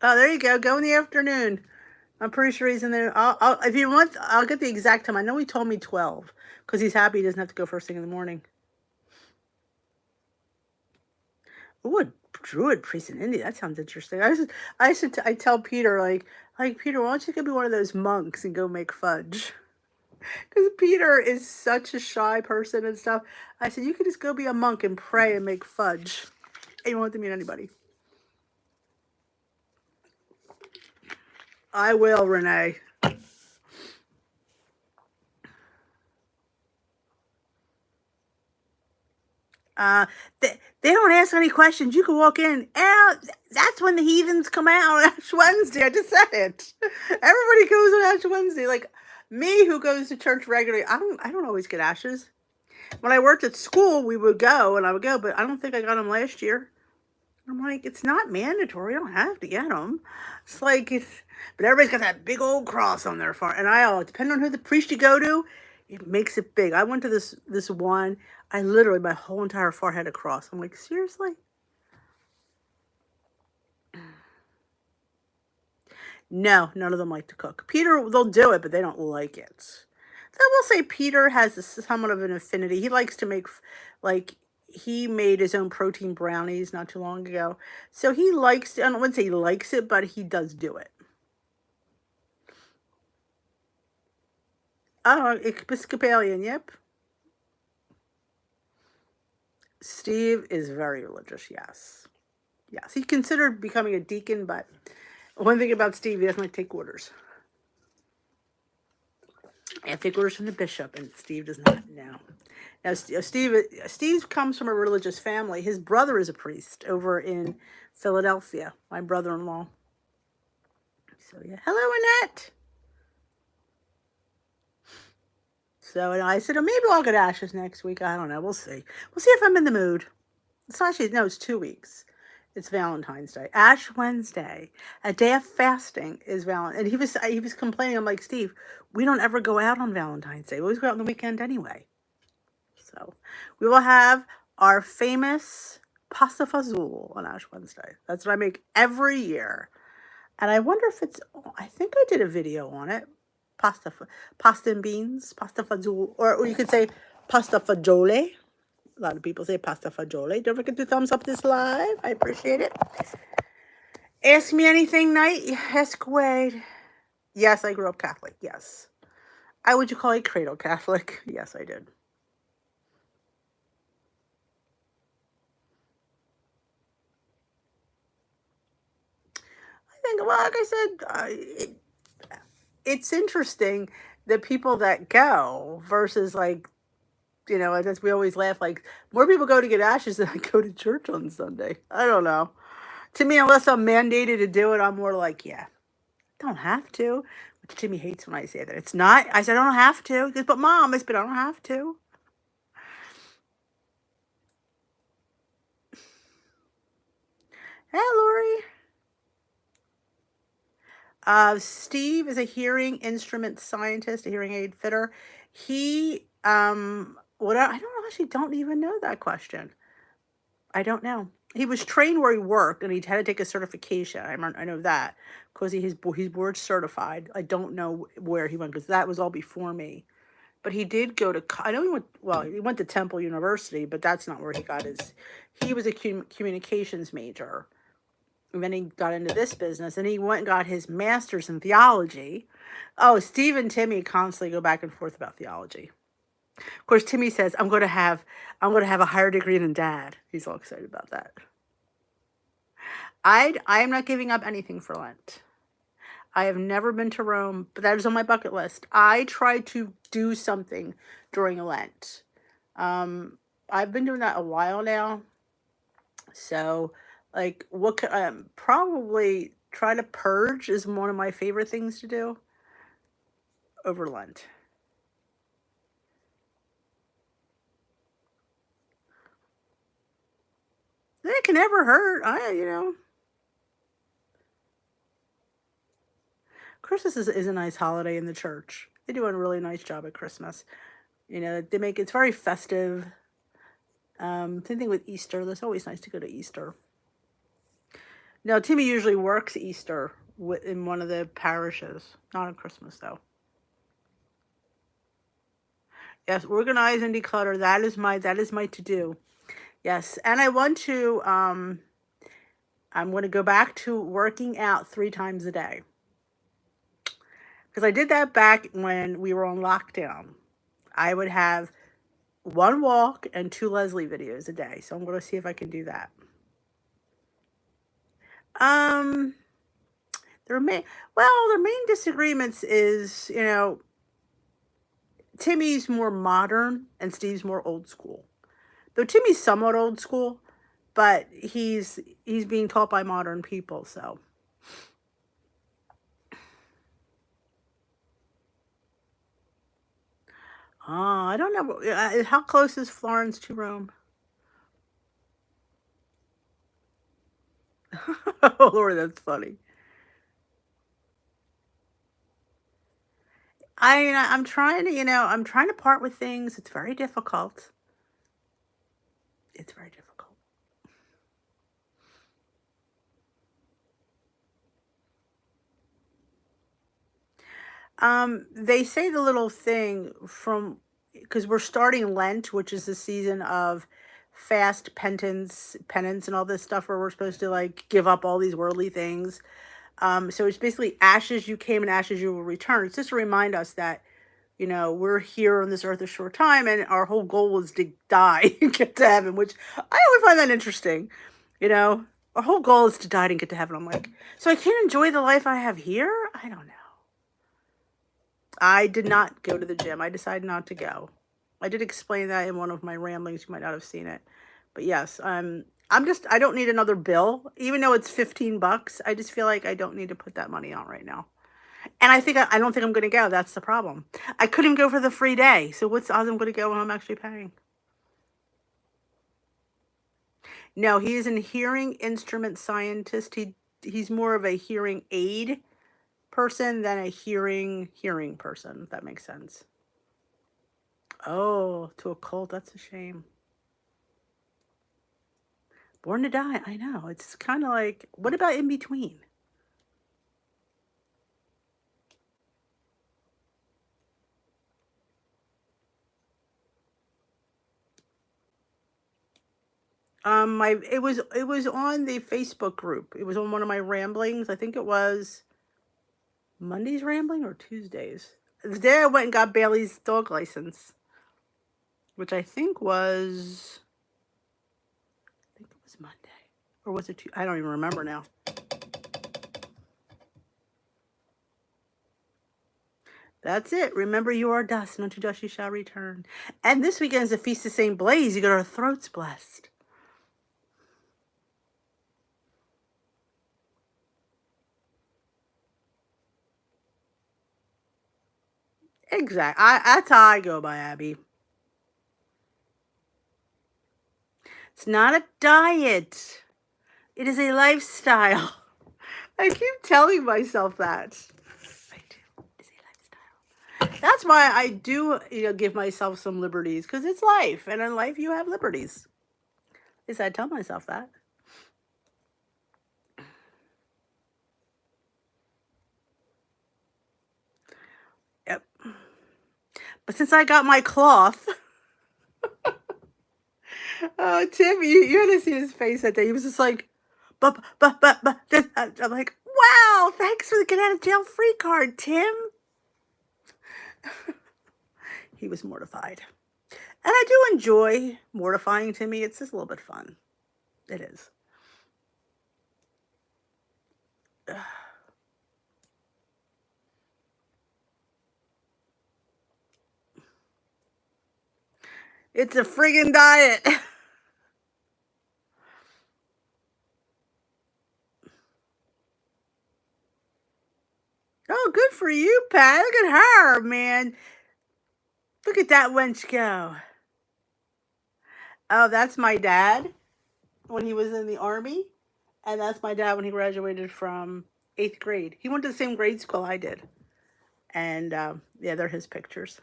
Oh, there you go. Go in the afternoon. I'm pretty sure he's in there. If you want, I'll get the exact time. I know he told me 12 because he's happy he doesn't have to go first thing in the morning. Ooh, a druid priest in India. That sounds interesting. I tell Peter like Peter, why don't you go be one of those monks and go make fudge? Because Peter is such a shy person and stuff. I said you could just go be a monk and pray and make fudge. And you won't have to meet anybody. I will, Renee. They don't ask any questions. You can walk in. That's when the heathens come out on Ash Wednesday. I just said it. Everybody goes on Ash Wednesday. Like me, who goes to church regularly, I don't always get ashes. When I worked at school, we would go, and I would go, but I don't think I got them last year. I'm like, it's not mandatory. I don't have to get them. It's like, but everybody's got that big old cross on their forehead. And depending on who the priest you go to, it makes it big. I went to this one. I literally, my whole entire forehead had a cross. I'm like, seriously? No, none of them like to cook. Peter, they'll do it, but they don't like it. I will say Peter has somewhat of an affinity. He likes to make, like, he made his own protein brownies not too long ago. So he likes, I wouldn't say he likes it, but he does do it. Oh, Episcopalian, yep. Steve is very religious, yes. Yes, he considered becoming a deacon, but one thing about Steve, he doesn't like to take orders. I think orders from the bishop, and Steve does not know. Now, Steve comes from a religious family. His brother is a priest over in Philadelphia, my brother-in-law. So, yeah. Hello, Annette. So, and I said, oh, maybe I'll get ashes next week. I don't know. We'll see. We'll see if I'm in the mood. It's 2 weeks. It's Valentine's Day. Ash Wednesday. A day of fasting is Valentine. And he was complaining. I'm like, Steve, we don't ever go out on Valentine's Day. We always go out on the weekend anyway. So we will have our famous pasta fazool on Ash Wednesday. That's what I make every year. And I wonder if I think I did a video on it. Pasta and beans, pasta fazool. Or you could say pasta fagioli. A lot of people say pasta fagioli. Don't forget to thumbs up this live. I appreciate it. Ask me anything, Knight. Ask Wade. Yes, I grew up Catholic. Yes. Would you call it cradle Catholic? Yes, I did. I think, well, like I said, it's interesting the people that go versus like, as we always laugh, like more people go to get ashes than I go to church on Sunday. I don't know. To me, unless I'm mandated to do it, I'm more like, yeah, don't have to. Which Timmy hates when I say that. It's not. I said, I don't have to. He goes, but Mom, I said, I don't have to. Hey, Lori. Steve is a hearing instrument scientist, a hearing aid fitter. He, I don't even know that question. I don't know. He was trained where he worked, and he had to take a certification. I know that because he's board certified. I don't know where he went because that was all before me. But he did go to. I know he went to Temple University, but that's not where he got his. He was a communications major, and then he got into this business, and he went and got his master's in theology. Oh, Steve and Timmy constantly go back and forth about theology. Of course, Timmy says, I'm going to have a higher degree than Dad. He's all excited about that. I am not giving up anything for Lent. I have never been to Rome, but that is on my bucket list. I try to do something during Lent. I've been doing that a while now. So, like, probably try to purge is one of my favorite things to do over Lent. It can never hurt. Christmas is a nice holiday in the church. They do a really nice job at Christmas. It's very festive. Same thing with Easter. It's always nice to go to Easter. Now, Timmy usually works Easter in one of the parishes. Not on Christmas, though. Yes, organize and declutter. That is my to-do. Yes, and I want to, I'm going to go back to working out 3 times a day. Because I did that back when we were on lockdown. I would have 1 walk and 2 Leslie videos a day. So I'm going to see if I can do that. Their main disagreements is, Timmy's more modern and Steve's more old school. Though Timmy's somewhat old school, but he's being taught by modern people, so. I don't know. How close is Florence to Rome? Oh, Lord, that's funny. I'm trying to part with things. It's very difficult. It's very difficult. They say the little thing because we're starting Lent, which is the season of fast penance and all this stuff where we're supposed to like give up all these worldly things. So it's basically ashes you came and ashes you will return. It's just to remind us that, we're here on this earth a short time and our whole goal is to die and get to heaven, which I always find that interesting. Our whole goal is to die and get to heaven. I'm like, so I can't enjoy the life I have here? I don't know. I did not go to the gym. I decided not to go. I did explain that in one of my ramblings. You might not have seen it. But yes, I don't need another bill. Even though it's 15 bucks, I just feel like I don't need to put that money on right now. And I don't think I'm going to go. That's the problem. I couldn't go for the free day. So what's the odds I'm going to go when I'm actually paying? No, he is a hearing instrument scientist. He's more of a hearing aid person than a hearing person, if that makes sense. Oh, to a cult. That's a shame. Born to Die. I know. It's kind of like, what about in between? It was on the Facebook group. It was on one of my ramblings. I think it was Monday's rambling or Tuesdays. The day I went and got Bailey's dog license, which I think was Monday, or was it Tuesday? I don't even remember now. That's it. Remember, you are dust, and unto dust you shall return. And this weekend is the Feast of St. Blaise. You got our throats blessed. Exactly. That's how I go by, Abby. It's not a diet. It is a lifestyle. I keep telling myself that. I do. It's a lifestyle. That's why I do, give myself some liberties, because it's life, and in life you have liberties. At least I tell myself that. Yep. But since I got my cloth, oh, Tim, you had to see his face that day. He was just like, but. I'm like, wow, thanks for the get out of jail free card, Tim. He was mortified. And I do enjoy mortifying Timmy. It's just a little bit fun. It is. It's a friggin' diet. Oh, good for you, Pat. Look at her, man. Look at that wench go. Oh, that's my dad when he was in the Army. And that's my dad when he graduated from 8th grade. He went to the same grade school I did. And yeah, they're his pictures.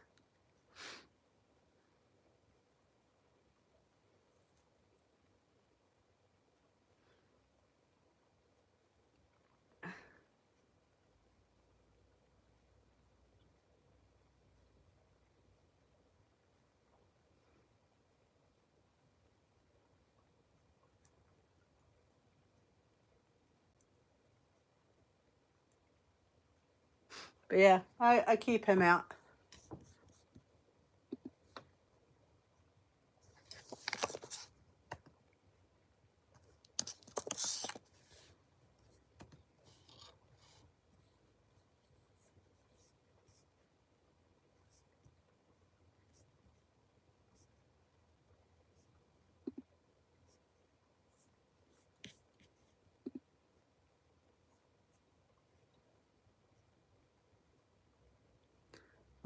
But yeah, I keep him out.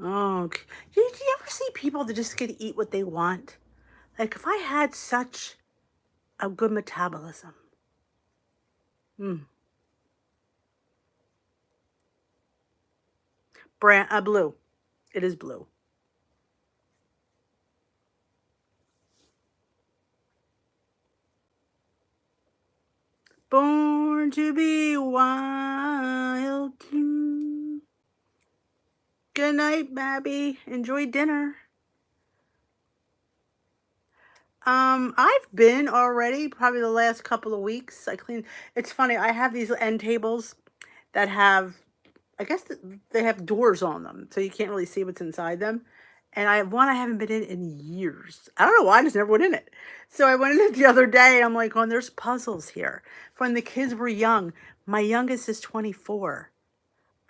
Oh, do you ever see people that just get to eat what they want? Like, if I had such a good metabolism. Blue. It is blue. Born to be wild. Good night, Babby. Enjoy dinner. I've been already, probably the last couple of weeks. I cleaned. It's funny, I have these end tables that have, I guess they have doors on them, so you can't really see what's inside them. And I have one I haven't been in years. I don't know why, I just never went in it. So I went in it the other day, and I'm like, oh, there's puzzles here. From when the kids were young. My youngest is 24.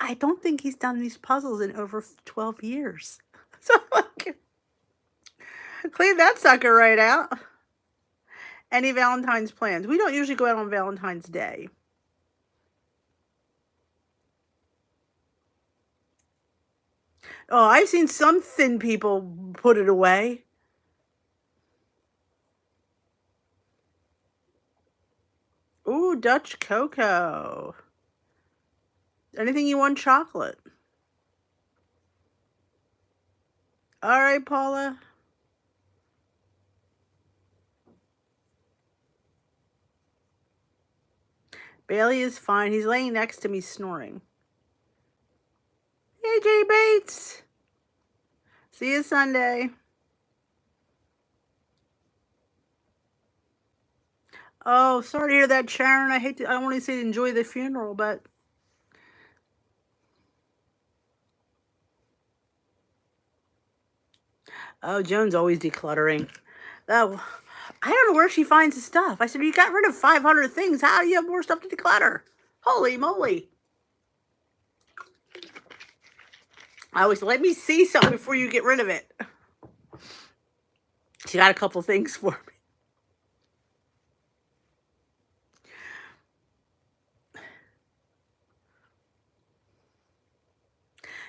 I don't think he's done these puzzles in over 12 years. So like, clean that sucker right out. Any Valentine's plans? We don't usually go out on Valentine's Day. Oh, I've seen some thin people put it away. Ooh, Dutch cocoa. Anything you want chocolate? All right, Paula. Bailey is fine. He's laying next to me snoring. Hey, Jay Bates. See you Sunday. Oh, sorry to hear that, Sharon. I don't want to say enjoy the funeral, but oh, Joan's always decluttering. Oh, I don't know where she finds the stuff. I said, you got rid of 500 things. How do you have more stuff to declutter? Holy moly. I always let me see something before you get rid of it. She got a couple things for me.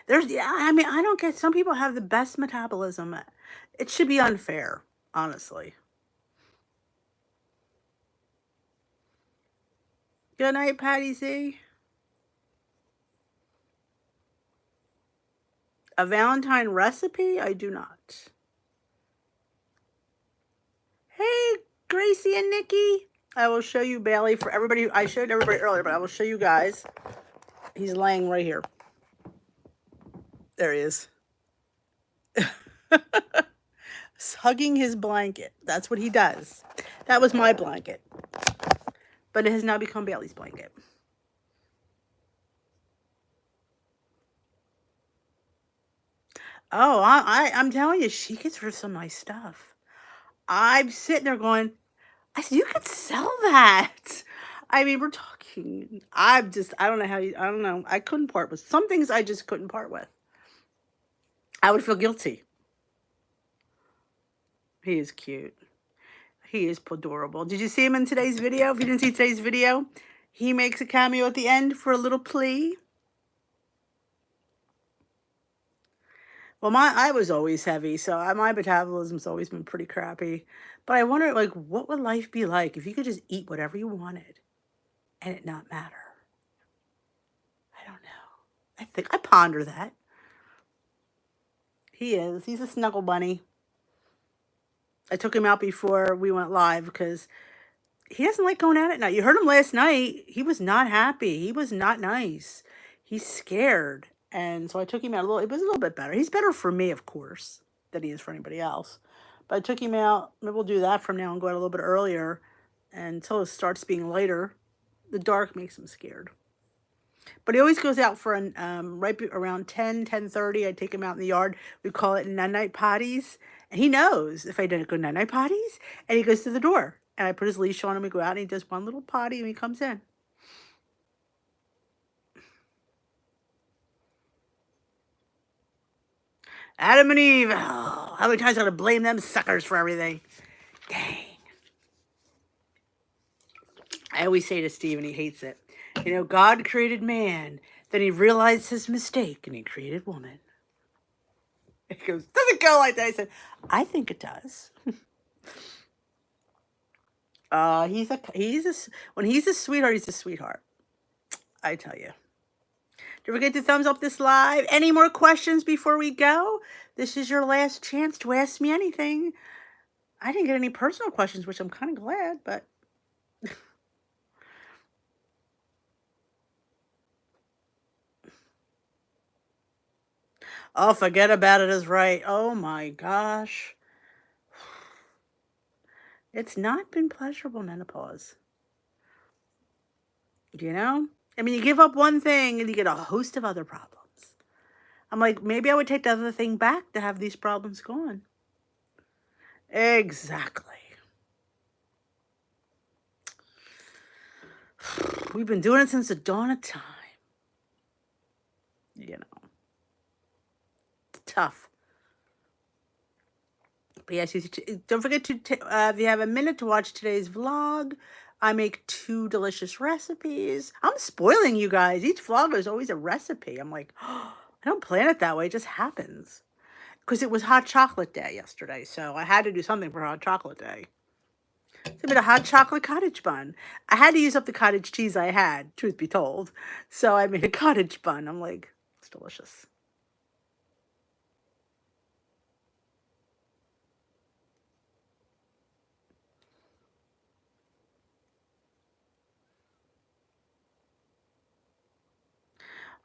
I mean, I don't get, some people have the best metabolism. It should be unfair, honestly. Good night, Patty Z. A Valentine recipe? I do not. Hey, Gracie and Nikki. I will show you Bailey for everybody. I showed everybody earlier, but I will show you guys. He's laying right here. There he is. Hugging his blanket. That's what he does. That was my blanket. But it has now become Bailey's blanket. Oh, I'm telling you, she gets rid of some nice stuff. I'm sitting there going, I said, you could sell that. I mean, we're talking, I don't know I don't know. I couldn't part with some things. I just couldn't part with. I would feel guilty. He is cute. He is adorable. Did you see him in today's video? If you didn't see today's video, he makes a cameo at the end for a little plea. Well, I was always heavy, so my metabolism's always been pretty crappy. But I wonder, like, what would life be like if you could just eat whatever you wanted and it not matter? I don't know. I ponder that. He's a snuggle bunny. I took him out before we went live because he doesn't like going out at night. You heard him last night. He was not happy. He was not nice. He's scared. And so I took him out it was a little bit better. He's better for me, of course, than he is for anybody else. But I took him out. Maybe we'll do that from now and go out a little bit earlier until it starts being later. The dark makes him scared. But he always goes out for right around 10:30. I take him out in the yard. We call it night-night potties. And he knows if I didn't go night-night potties. And he goes to the door. And I put his leash on him. We go out and he does one little potty and he comes in. Adam and Eve. Oh, how many times I gotta blame them suckers for everything? Dang. I always say to Steve, and he hates it. You know, God created man, then he realized his mistake, and he created woman. He goes, doesn't go like that. I said, I think it does. When he's a sweetheart, he's a sweetheart. I tell you. Don't forget to thumbs up this live. Any more questions before we go? This is your last chance to ask me anything. I didn't get any personal questions, which I'm kind of glad, but oh, forget about it is right. Oh my gosh. It's not been pleasurable menopause. You know? I mean, you give up one thing and you get a host of other problems. I'm like, maybe I would take the other thing back to have these problems gone. Exactly. We've been doing it since the dawn of time. tough. But yes, don't forget to, if you have a minute, to watch today's vlog. I make 2 delicious recipes. I'm spoiling you guys. Each vlog is always a recipe. I'm like, oh, I don't plan it that way. It just happens. Because it was hot chocolate day yesterday, so I had to do something for hot chocolate day. It's a bit of hot chocolate cottage bun. I had to use up the cottage cheese I had, truth be told. So I made a cottage bun. I'm like, it's delicious.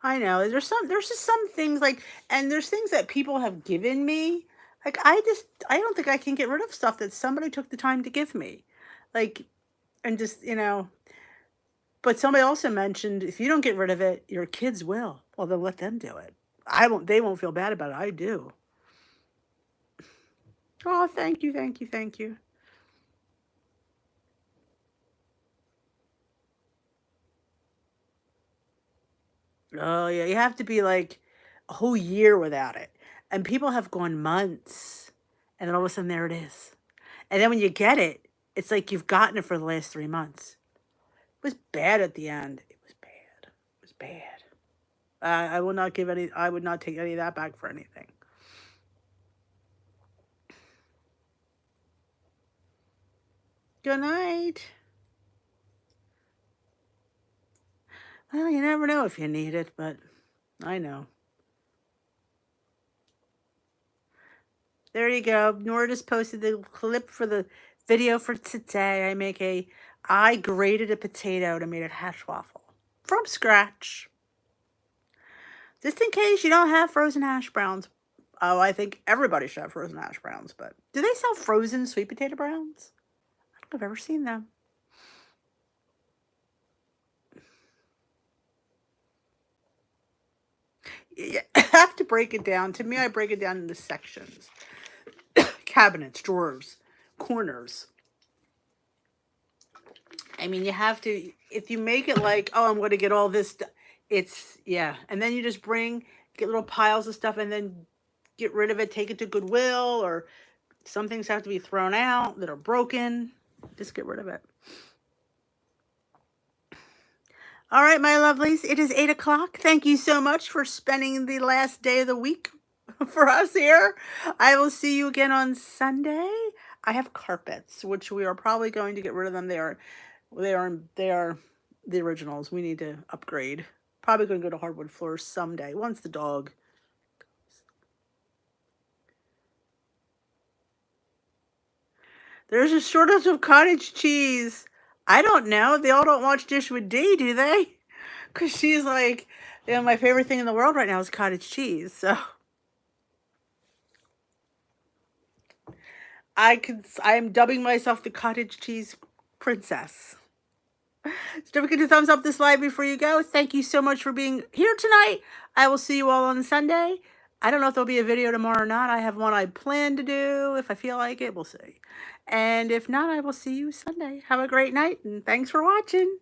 I know. There's just some things like, and there's things that people have given me. Like, I don't think I can get rid of stuff that somebody took the time to give me. Like, and just, but somebody also mentioned, if you don't get rid of it, your kids will. Well, then let them do it. They won't feel bad about it. I do. Oh, thank you, thank you, thank you. Oh, yeah, you have to be like a whole year without it. And people have gone months, and then all of a sudden there it is. And then when you get it, it's like you've gotten it for the last 3 months. It was bad at the end. It was bad. It was bad. I will not I would not take any of that back for anything. Good night. Well, you never know if you need it, but I know. There you go. Nora just posted the clip for the video for today. I grated a potato to make a hash waffle from scratch. Just in case you don't have frozen hash browns. Oh, I think everybody should have frozen hash browns, but do they sell frozen sweet potato browns? I don't think I've ever seen them. You have to break it down. To me, I break it down into sections. Cabinets, drawers, corners. I mean, you have to, if you make it like, oh, I'm going to get all this, yeah. And then you just get little piles of stuff and then get rid of it, take it to Goodwill, or some things have to be thrown out that are broken. Just get rid of it. All right, my lovelies, it is 8 o'clock. Thank you so much for spending the last day of the week for us here. I will see you again on Sunday. I have carpets, which we are probably going to get rid of them. They are the originals. We need to upgrade. Probably going to go to hardwood floors someday, once the dog goes. There's a shortage of cottage cheese. I don't know. They all don't watch Dish with D, do they? Because she's like, my favorite thing in the world right now is cottage cheese. So I am dubbing myself the cottage cheese princess. So don't forget to thumbs up this live before you go. Thank you so much for being here tonight. I will see you all on Sunday. I don't know if there'll be a video tomorrow or not. I have one I plan to do. If I feel like it, we'll see. And if not, I will see you Sunday. Have a great night, and thanks for watching.